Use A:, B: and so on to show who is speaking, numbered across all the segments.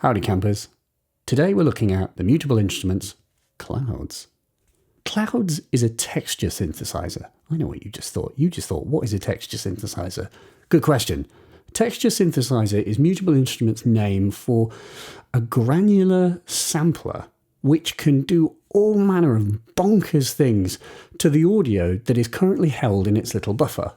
A: Howdy campers. Today we're looking at the Mutable Instruments Clouds. Clouds is a texture synthesizer. I know what you just thought. You just thought, what is a texture synthesizer? Good question. Texture synthesizer is Mutable Instruments' name for a granular sampler which can do all manner of bonkers things to the audio that is currently held in its little buffer.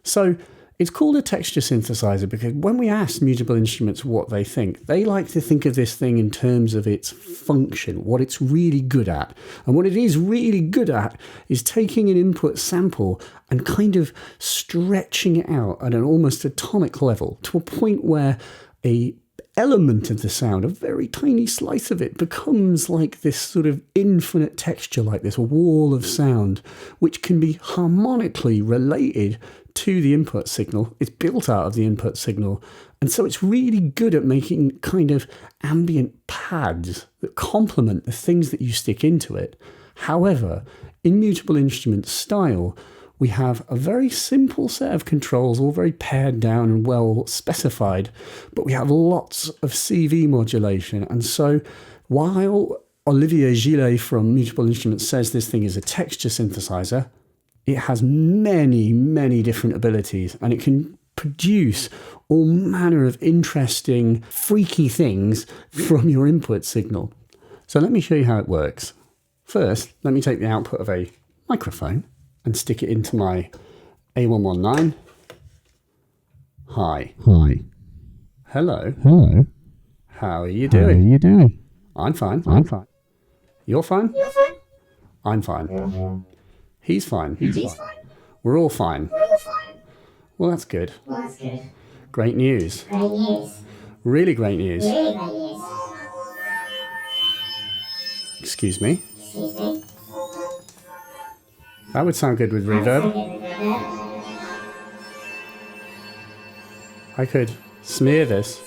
A: So it's called a texture synthesizer because when we ask Mutable Instruments what they think, they like to think of this thing in terms of its function, what it's really good at. And what it is really good at is taking an input sample and kind of stretching it out at an almost atomic level to a point where a element of the sound, a very tiny slice of it, becomes like this sort of infinite texture, like this wall of sound, which can be harmonically related to the input signal. It's built out of the input signal. And so it's really good at making kind of ambient pads that complement the things that you stick into it. However, in Mutable Instruments style, we have a very simple set of controls, all very pared down and well specified, but we have lots of CV modulation. And so while Olivier Gillet from Mutable Instruments says this thing is a texture synthesizer, it has many, many different abilities, and it can produce all manner of interesting, freaky things from your input signal. So let me show you how it works. First, let me take the output of a microphone and stick it into my A119. Hi.
B: Hi.
A: Hello.
B: Hello.
A: How are you
B: How are
A: doing?
B: you doing?
A: I'm fine.
B: I'm fine.
A: You're fine?
C: You're fine.
A: I'm fine. He's fine.
C: He's fine.
A: We're all fine.
C: We're all fine.
A: Well, that's good.
C: Well, that's good.
A: Great news.
C: Great news.
A: Really great news.
C: Really great news.
A: Excuse me.
C: Excuse me.
A: That would sound good with reverb. I could smear this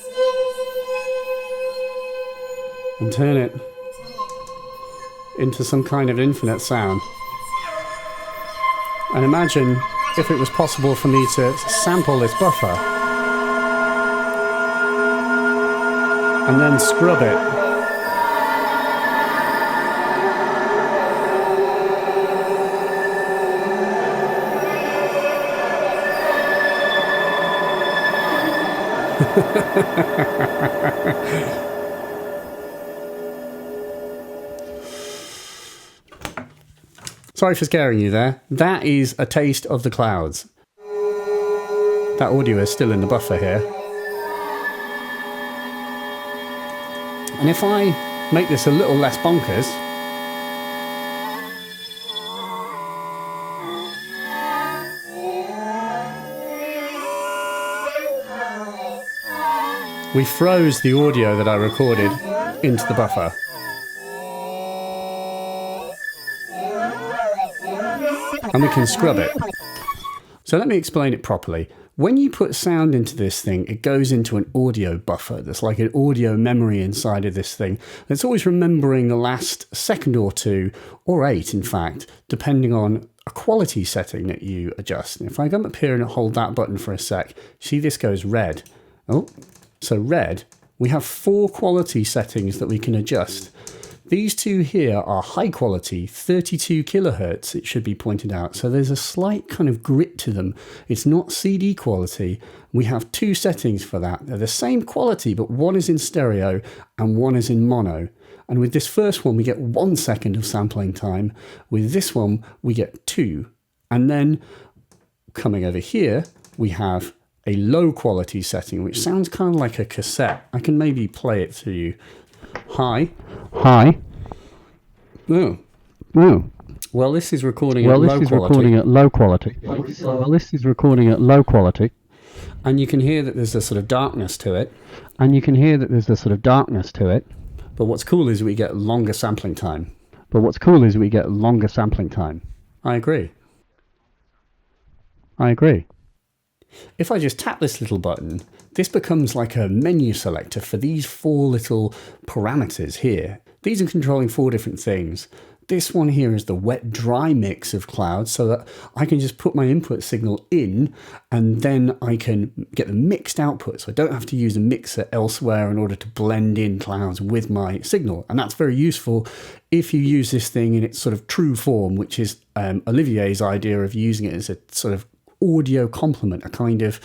A: and turn it into some kind of infinite sound. And imagine if it was possible for me to sample this buffer and then scrub it. Sorry for scaring you there. That is a taste of the clouds. That audio is still in the buffer here. And if I make this a little less bonkers, we froze the audio that I recorded into the buffer. And we can scrub it. So let me explain it properly. When you put sound into this thing, it goes into an audio buffer. There's like an audio memory inside of this thing. It's always remembering the last second or two, or 8 in fact, depending on a quality setting that you adjust. And if I come up here and hold that button for a sec, see this goes red. Oh, so red, we have 4 quality settings that we can adjust. These two here are high quality, 32 kilohertz, it should be pointed out. So there's a slight kind of grit to them. It's not CD quality. We have 2 settings for that. They're the same quality, but one is in stereo and one is in mono. And with this first one, we get 1 second of sampling time. With this one, we get 2. And then coming over here, we have a low quality setting, which sounds kind of like a cassette. I can maybe play it to you. Hi.
B: Hi.
A: Oh.
B: Oh.
A: Well, this is recording
B: Well,
A: at
B: this
A: low
B: is
A: quality.
B: recording at low quality. Well, this is recording at low quality.
A: And you can hear that there's a sort of darkness to it.
B: And you can hear that there's a sort of darkness to it.
A: But what's cool is we get longer sampling time.
B: But what's cool is we get longer sampling time.
A: I agree.
B: I agree.
A: If I just tap this little button, this becomes like a menu selector for these 4 little parameters here. These are controlling 4 different things. This one here is the wet dry mix of clouds, so that I can just put my input signal in and then I can get the mixed output. So I don't have to use a mixer elsewhere in order to blend in clouds with my signal. And that's very useful if you use this thing in its sort of true form, which is Olivier's idea of using it as a sort of audio complement, a kind of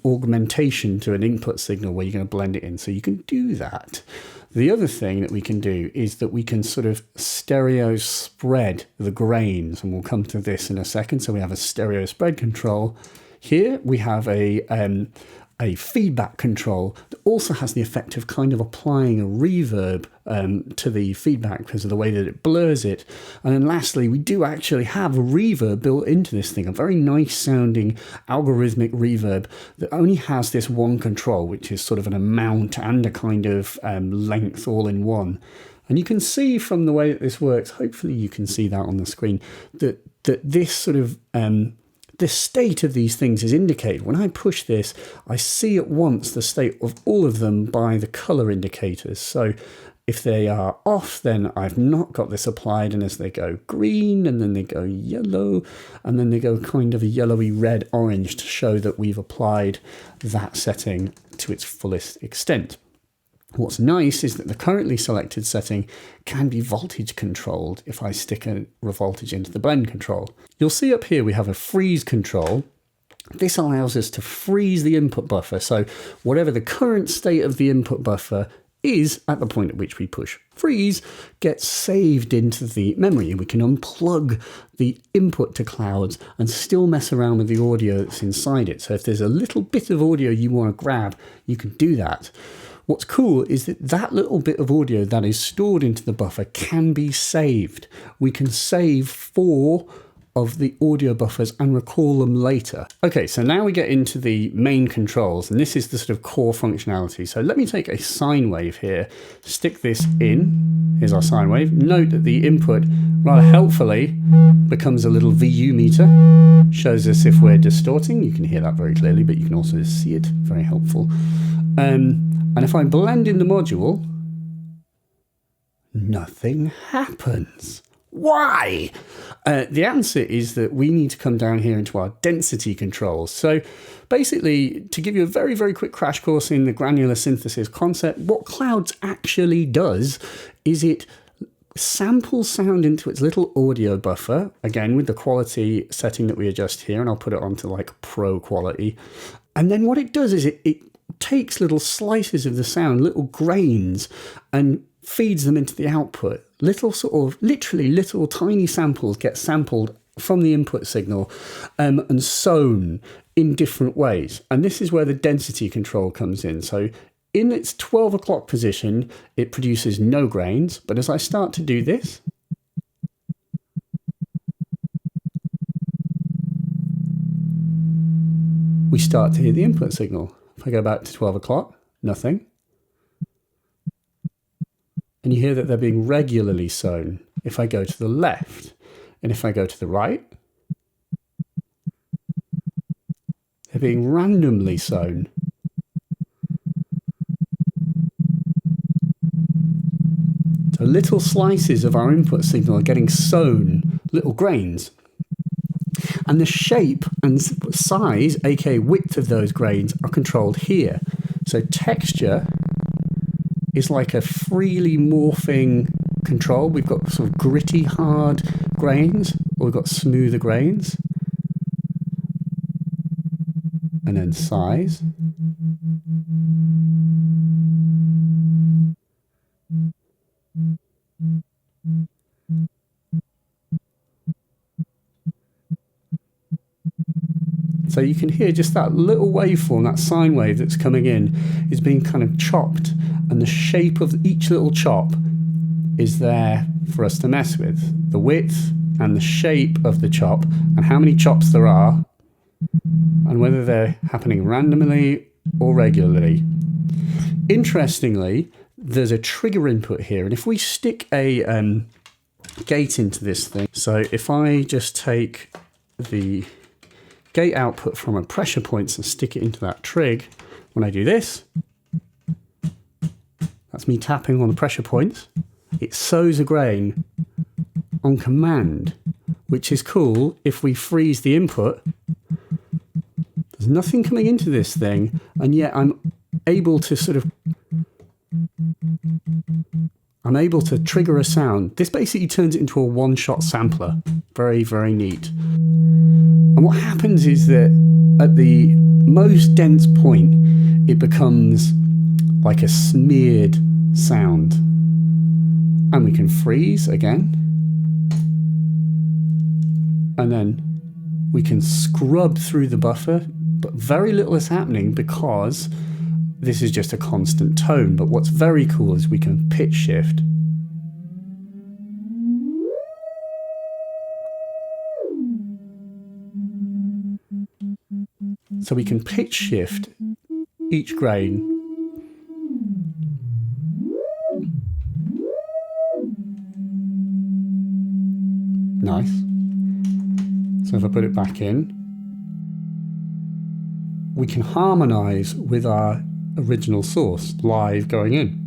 A: augmentation to an input signal where you're going to blend it in. So you can do that. The other thing that we can do is that we can sort of stereo spread the grains, and we'll come to this in a second. So we have a stereo spread control. Here we have a feedback control that also has the effect of kind of applying a reverb to the feedback because of the way that it blurs it. And then lastly, we do actually have a reverb built into this thing, a very nice sounding algorithmic reverb that only has this one control, which is sort of an amount and a kind of length all in one. And you can see from the way that this works, hopefully you can see that on the screen, that this sort of the state of these things is indicated. When I push this, I see at once the state of all of them by the color indicators. So if they are off, then I've not got this applied, and as they go green, and then they go yellow, and then they go kind of a yellowy red orange to show that we've applied that setting to its fullest extent. What's nice is that the currently selected setting can be voltage controlled if I stick a voltage into the blend control. You'll see up here we have a freeze control. This allows us to freeze the input buffer. So whatever the current state of the input buffer is at the point at which we push freeze gets saved into the memory, and we can unplug the input to clouds and still mess around with the audio that's inside it. So if there's a little bit of audio you want to grab, you can do that. What's cool is that that little bit of audio that is stored into the buffer can be saved. We can save 4 of the audio buffers and recall them later. Okay, so now we get into the main controls, and this is the sort of core functionality. So let me take a sine wave here, stick this in. Here's our sine wave. Note that the input, rather helpfully, becomes a little VU meter. Shows us if we're distorting. You can hear that very clearly, but you can also see it. Very helpful. And if I blend in the module, nothing happens. Why? The answer is that we need to come down here into our density controls. So basically, to give you a very, very quick crash course in the granular synthesis concept, what Clouds actually does is it samples sound into its little audio buffer, again with the quality setting that we adjust here, and I'll put it onto like pro quality. And then what it does is it takes little slices of the sound, little grains, and feeds them into the output. Little sort of, literally little tiny samples get sampled from the input signal and sown in different ways. And this is where the density control comes in. So in its 12 o'clock position, it produces no grains. But as I start to do this, we start to hear the input signal. If I go back to 12 o'clock, nothing. And you hear that they're being regularly sown. If I go to the left, and if I go to the right, they're being randomly sown. So little slices of our input signal are getting sown, little grains. And the shape and size, aka width of those grains, are controlled here. So texture is like a freely morphing control. We've got sort of gritty, hard grains, or we've got smoother grains. And then size. So you can hear just that little waveform, that sine wave that's coming in, is being kind of chopped, and the shape of each little chop is there for us to mess with. The width and the shape of the chop, and how many chops there are, and whether they're happening randomly or regularly. Interestingly, there's a trigger input here, and if we stick a gate into this thing, so if I just take the gate output from a pressure points and stick it into that trig, when I do this, that's me tapping on the pressure points, it sows a grain on command, which is cool. If we freeze the input, there's nothing coming into this thing, and yet I'm able to trigger a sound. This basically turns it into a one-shot sampler. Very, very neat. And what happens is that at the most dense point, it becomes like a smeared sound. And we can freeze again. And then we can scrub through the buffer, but very little is happening because this is just a constant tone. But what's very cool is we can pitch shift. So we can pitch shift each grain. Nice. So if I put it back in, we can harmonize with our original source live going in.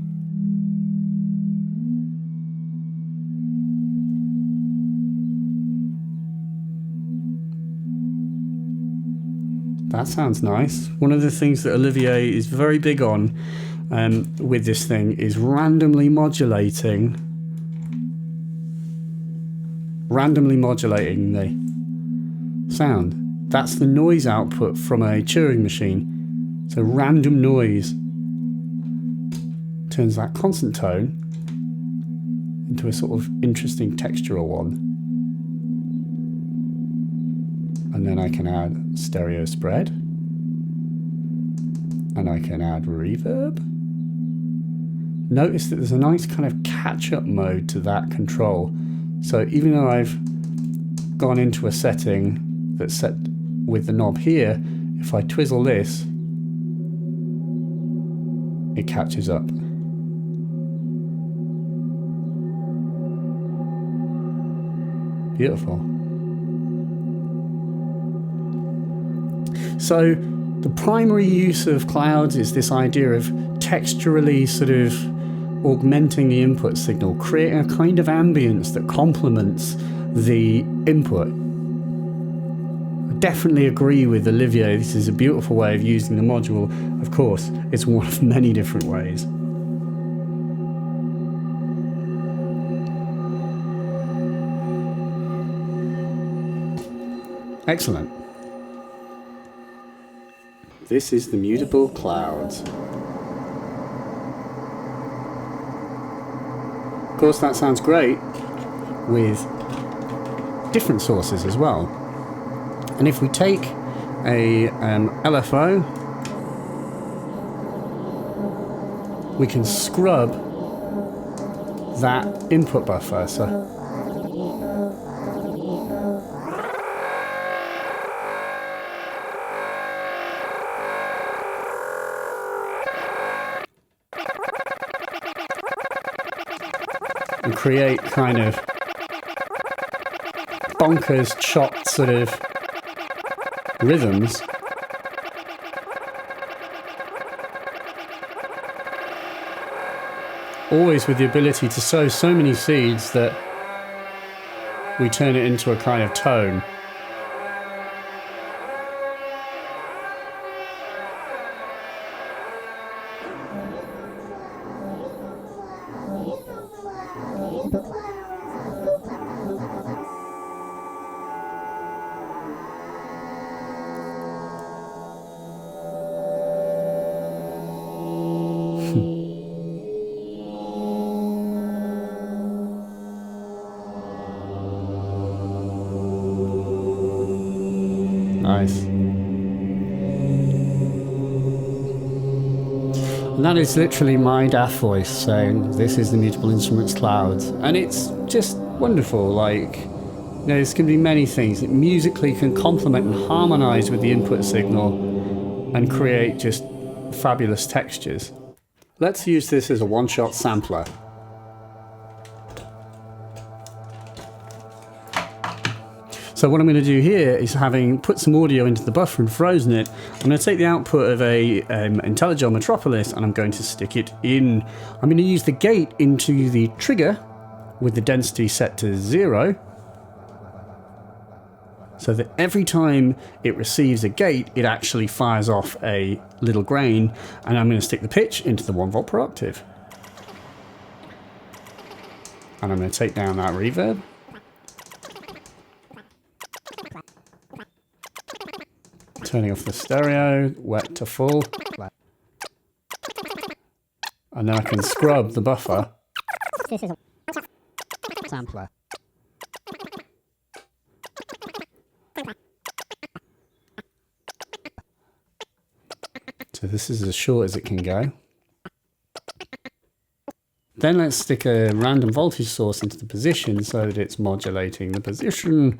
A: That sounds nice. One of the things that Olivier is very big on with this thing is randomly modulating the sound. That's the noise output from a Turing machine. So random noise turns that constant tone into a sort of interesting textural one. And then I can add stereo spread. And I can add reverb. Notice that there's a nice kind of catch-up mode to that control. So even though I've gone into a setting that's set with the knob here, if I twizzle this, it catches up. Beautiful. So the primary use of clouds is this idea of texturally sort of augmenting the input signal, creating a kind of ambience that complements the input. I definitely agree with Olivier. This is a beautiful way of using the module. Of course, it's one of many different ways. Excellent. This is the Mutable clouds. Of course, that sounds great with different sources as well. And if we take a LFO, we can scrub that input buffer. So and create kind of bonkers chopped sort of rhythms. Always with the ability to sow so many seeds that we turn it into a kind of tone. Nice. And that is literally my DAF voice saying, this is the Mutable Instruments Clouds. And it's just wonderful. Like, you know, there's going to be many things. It musically can complement and harmonize with the input signal and create just fabulous textures. Let's use this as a one-shot sampler. So what I'm going to do here is, having put some audio into the buffer and frozen it, I'm going to take the output of a IntelliJ Metropolis and I'm going to stick it in. I'm going to use the gate into the trigger with the density set to 0, so that every time it receives a gate, it actually fires off a little grain, and I'm going to stick the pitch into the 1 volt per octave. And I'm going to take down that reverb. Turning off the stereo, wet to full. And then I can scrub the buffer.
C: This is a sampler.
A: So this is as short as it can go. Then let's stick a random voltage source into the position so that it's modulating the position.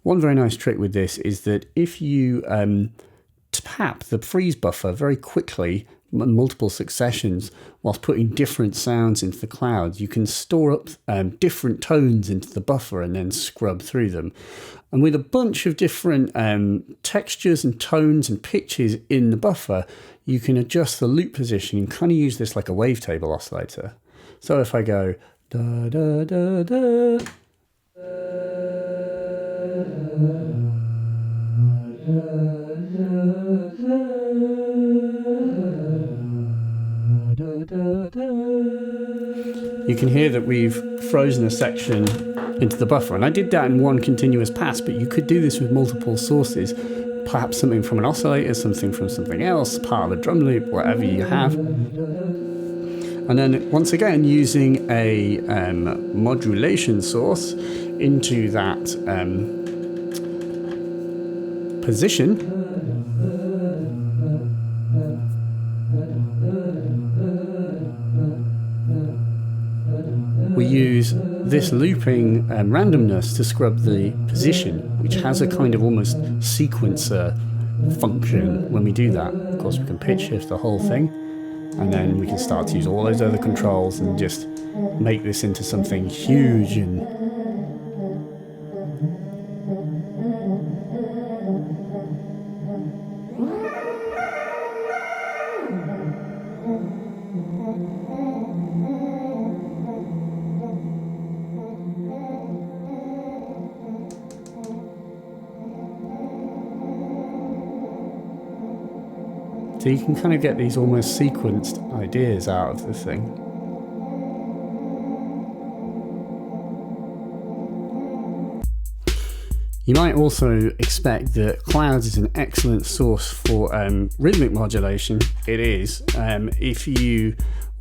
A: One very nice trick with this is that if you tap the freeze buffer very quickly, multiple successions, whilst putting different sounds into the clouds, you can store up different tones into the buffer and then scrub through them. And with a bunch of different textures and tones and pitches in the buffer, you can adjust the loop position and kind of use this like a wavetable oscillator. So if I go da da da da, you can hear that we've frozen a section into the buffer. And I did that in one continuous pass, but you could do this with multiple sources, perhaps something from an oscillator, something from something else, part of a drum loop, whatever you have. And then once again, using a modulation source into that position, we use this looping randomness to scrub the position, which has a kind of almost sequencer function when we do that. Of course, we can pitch shift the whole thing, and then we can start to use all those other controls and just make this into something huge and so you can kind of get these almost sequenced ideas out of the thing. You might also expect that clouds is an excellent source for rhythmic modulation. It is. If you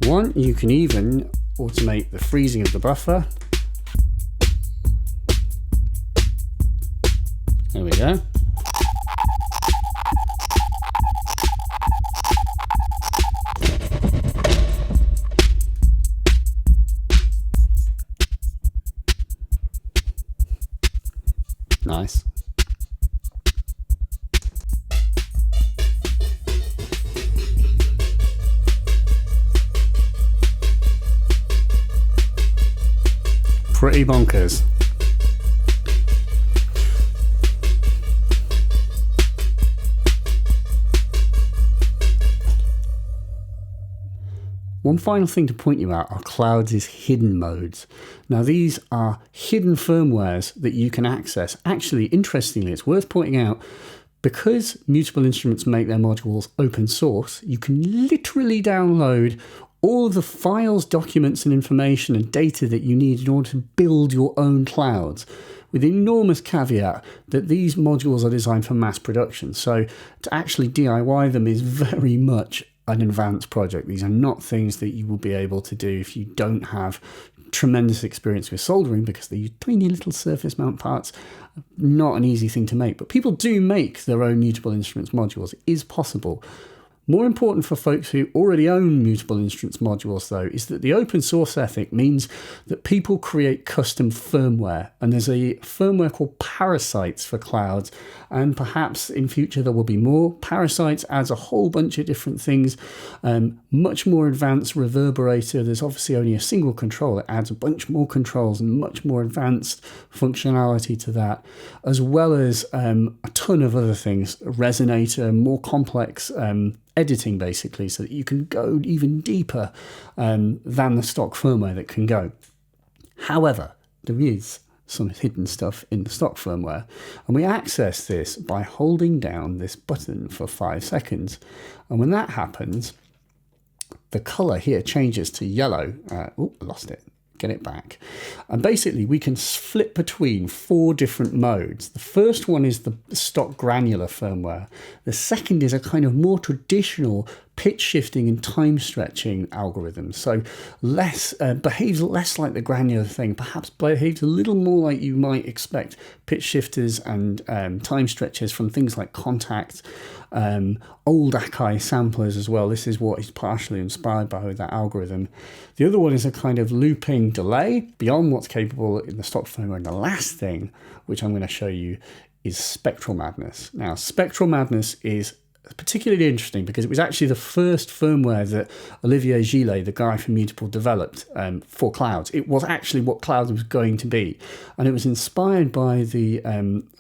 A: want, you can even automate the freezing of the buffer. There we go. Nice. Pretty bonkers. One final thing to point you out are Clouds' hidden modes. Now these are hidden firmwares that you can access. Actually, interestingly, it's worth pointing out, because Mutable Instruments make their modules open source, you can literally download all of the files, documents and information and data that you need in order to build your own clouds, with the enormous caveat that these modules are designed for mass production. So to actually DIY them is very much an advanced project. These are not things that you will be able to do if you don't have tremendous experience with soldering, because they use tiny little surface mount parts. Not an easy thing to make, but people do make their own Mutable Instruments modules. It is possible. More important for folks who already own Mutable Instruments modules, though, is that the open source ethic means that people create custom firmware. And there's a firmware called Parasites for clouds. And perhaps in future there will be more. Parasites adds a whole bunch of different things. Much more advanced reverberator. There's obviously only a single control. It adds a bunch more controls and much more advanced functionality to that, as well as a ton of other things. A resonator, more complex editing, basically, so that you can go even deeper than the stock firmware that can go. However, there is some hidden stuff in the stock firmware, and we access this by holding down this button for 5 seconds. And when that happens, the color here changes to yellow. Oh, I lost it. Get it back. And basically we can flip between 4 different modes. The first one is the stock granular firmware. The second is a kind of more traditional pitch shifting and time stretching algorithm. So behaves less like the granular thing, perhaps behaves a little more like you might expect pitch shifters and time stretchers from things like Contact, old Akai samplers as well. This is what is partially inspired by that algorithm. The other one is a kind of looping delay beyond what's capable in the stock firmware. And the last thing, which I'm going to show you, is Spectral Madness. Now, Spectral Madness is particularly interesting because it was actually the first firmware that Olivier Gillet, the guy from Mutable, developed for clouds. It was actually what clouds was going to be, and it was inspired by the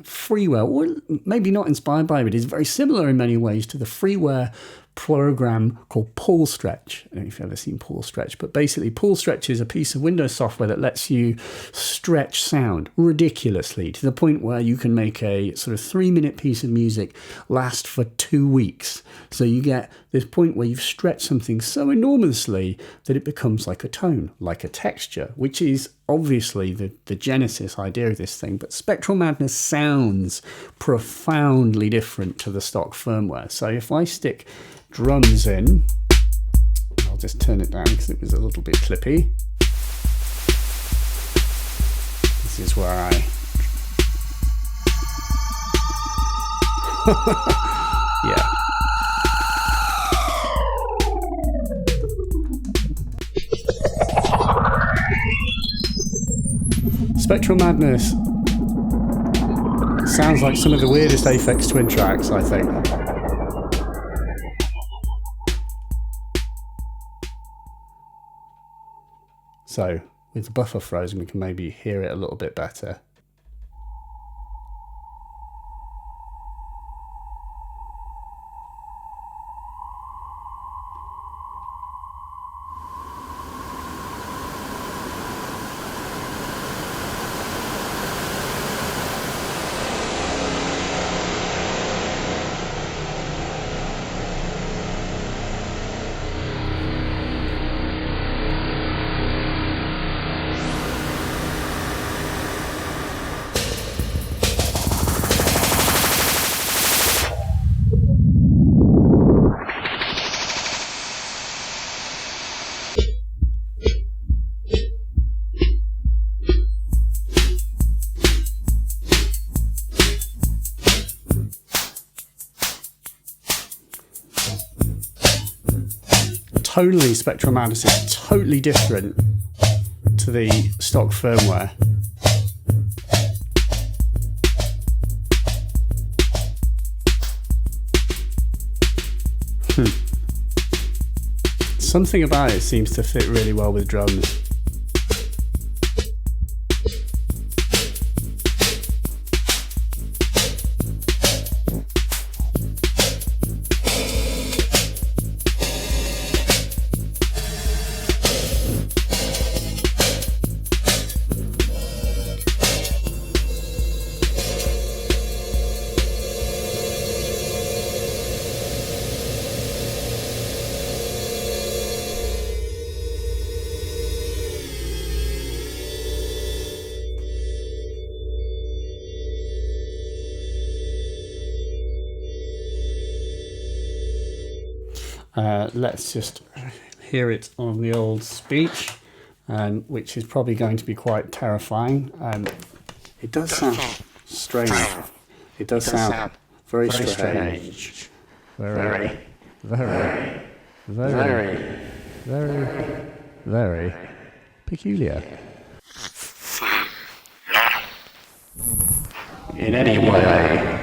A: freeware, or maybe not inspired by, but it's very similar in many ways to the freeware program called Paul Stretch. I don't know if you've ever seen Paul Stretch, but basically Paul Stretch is a piece of Windows software that lets you stretch sound ridiculously to the point where you can make a sort of 3-minute piece of music last for 2 weeks. So you get this point where you've stretched something so enormously that it becomes like a tone, like a texture, which is obviously the genesis idea of this thing. But Spectral Madness sounds profoundly different to the stock firmware. So if I stick drums in, I'll just turn it down because it was a little bit clippy. This is where I yeah. Spectral Madness sounds like some of the weirdest Aphex Twin tracks, I think. So, with the buffer frozen, we can maybe hear it a little bit better. Tonally, Spectral Madness is totally different to the stock firmware. Something about it seems to fit really well with drums. Let's just hear it on the old speech, which is probably going to be quite terrifying. It does sound strange. It does sound very strange. Very very, very, very, very peculiar.
D: In any way,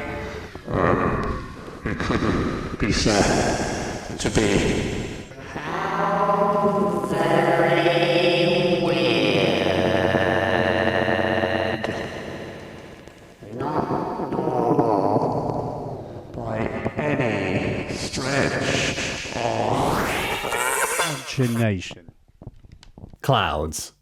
D: it couldn't be said to be very weird. Not normal by any stretch of
B: Imagination.
A: Clouds.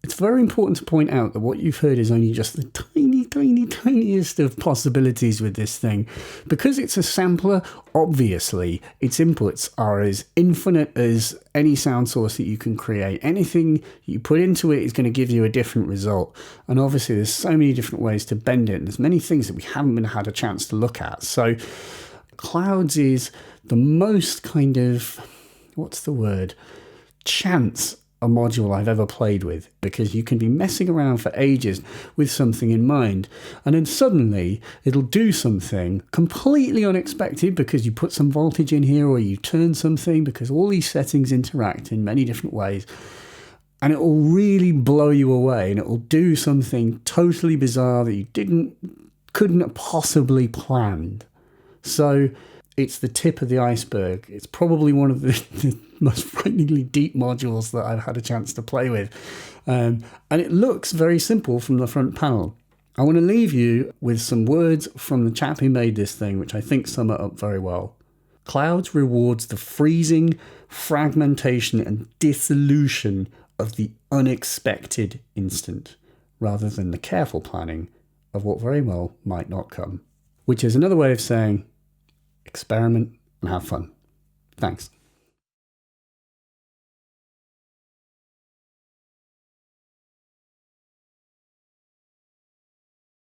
A: It's very important to point out that what you've heard is only just the tiniest of possibilities with this thing. Because it's a sampler, obviously, its inputs are as infinite as any sound source that you can create. Anything you put into it is going to give you a different result. And obviously, there's so many different ways to bend it. And there's many things that we haven't had a chance to look at. So, Clouds is the most kind of, what's the word? Chance a module I've ever played with, because you can be messing around for ages with something in mind, and then suddenly it'll do something completely unexpected because you put some voltage in here, or you turn something, because all these settings interact in many different ways, and it will really blow you away, and it will do something totally bizarre that you couldn't have possibly planned. So it's the tip of the iceberg. It's probably one of the most frighteningly deep modules that I've had a chance to play with. And it looks very simple from the front panel. I want to leave you with some words from the chap who made this thing, which I think sum it up very well. Clouds rewards the freezing, fragmentation and dissolution of the unexpected instant, rather than the careful planning of what very well might not come. Which is another way of saying, experiment and have fun. Thanks.